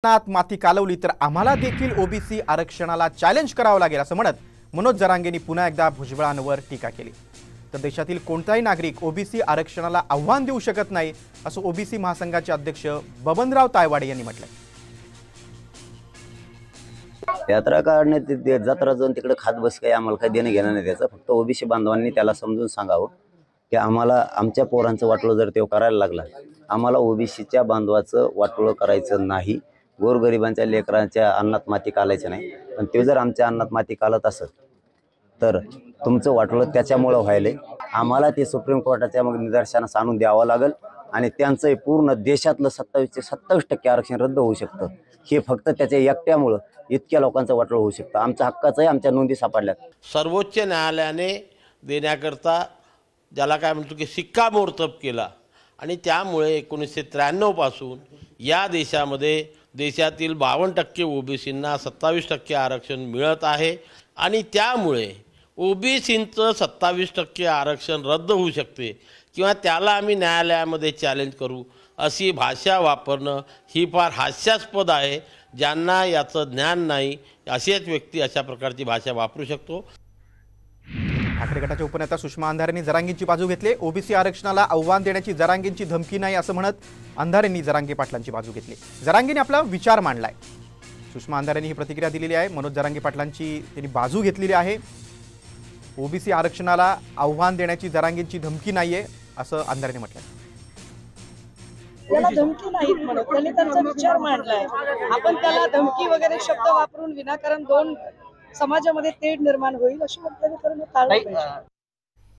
नात माती कालवली तर आम्हाला देखील ओबीसी आरक्षणाला चॅलेंज करावं लागेल असं म्हणत मनोज जरांगेंनी पुन्हा एकदा भुजबळांवर टीका केली। तर देशातील कोणताही नागरिक ओबीसी आरक्षणाला आव्हान देऊ शकत नाही असं ओबीसी महासंघाचे अध्यक्ष बबनराव तायवाडे यांनी म्हटलंय। यात्रा काढण्यात जत्रा जाऊन तिकडे खात बस काही आम्हाला काही देणं घेणं नाही त्याचं। फक्त ओबीसी बांधवांनी त्याला समजून सांगावं की आम्हाला आमच्या पोरांचं वाटोळं जर ते करायला लागला, आम्हाला ओबीसीच्या बांधवाचं वाटोळं करायचं नाही। गोरगरिबांच्या लेकरांच्या अन्नात माती कालायचं नाही। पण ते जर आमच्या अन्नात माती कालत असेल तर तुमचं वाटोळं त्याच्यामुळे व्हायले। आम्हाला ते सुप्रीम कोर्टाच्या मग निदर्शनास आणून द्यावं लागेल आणि त्यांचं पूर्ण देशातलं 27 ते 27% आरक्षण रद्द होऊ शकतं। हे फक्त त्याच्या एकट्यामुळे इतक्या लोकांचं वाटोळं होऊ शकतं। आमच्या हक्काचं आहे, आमच्या नोंदी सापडल्यात। सर्वोच्च न्यायालयाने देण्याकरता ज्याला काय म्हणतो की शिक्कामोर्तब केला आणि त्यामुळे 1993 पासून या देशामध्ये देशातील 52% ओबीसींना 27% आरक्षण मिळत आहे आणि त्यामुळे ओबीसींचं 27% आरक्षण रद्द होऊ शकते किंवा त्याला आम्ही न्यायालयामध्ये चॅलेंज करू अशी भाषा वापरणं ही फार हास्यास्पद आहे। ज्यांना याचं ज्ञान नाही अशाच व्यक्ती अशा प्रकारची भाषा वापरू शकतो। ठाकरे गटाच्या उपनेता सुषमा अंधारेंनी जरांगेंची बाजू घेतली। ओबीसी आरक्षणाला आव्हान देण्याची जरांगेंची धमकी नाही असं म्हणत अंधारेंनी जरांगे पाटलांची बाजू घेतली। जरांगेंनी आपला विचार मांडलाय। सुषमा अंधारेंनी ही प्रतिक्रिया दिलेली आहे। मनोज जरांगे पाटलांची त्यांनी बाजू घेतलेली आहे। ओबीसी आरक्षणाला आव्हान देण्याची जरांगेंची धमकी नाहीये असं अंधारेंनी म्हटलंय। त्याला धमकी नाही म्हणत, त्यांनी त्यांचा विचार मांडलाय। आपण त्याला धमकी वगैरे शब्द वापरून विनाकारण दोन समाजामध्ये तेढ निर्माण होईल अशी वक्तव्य करणं टाळलं पाहिजे।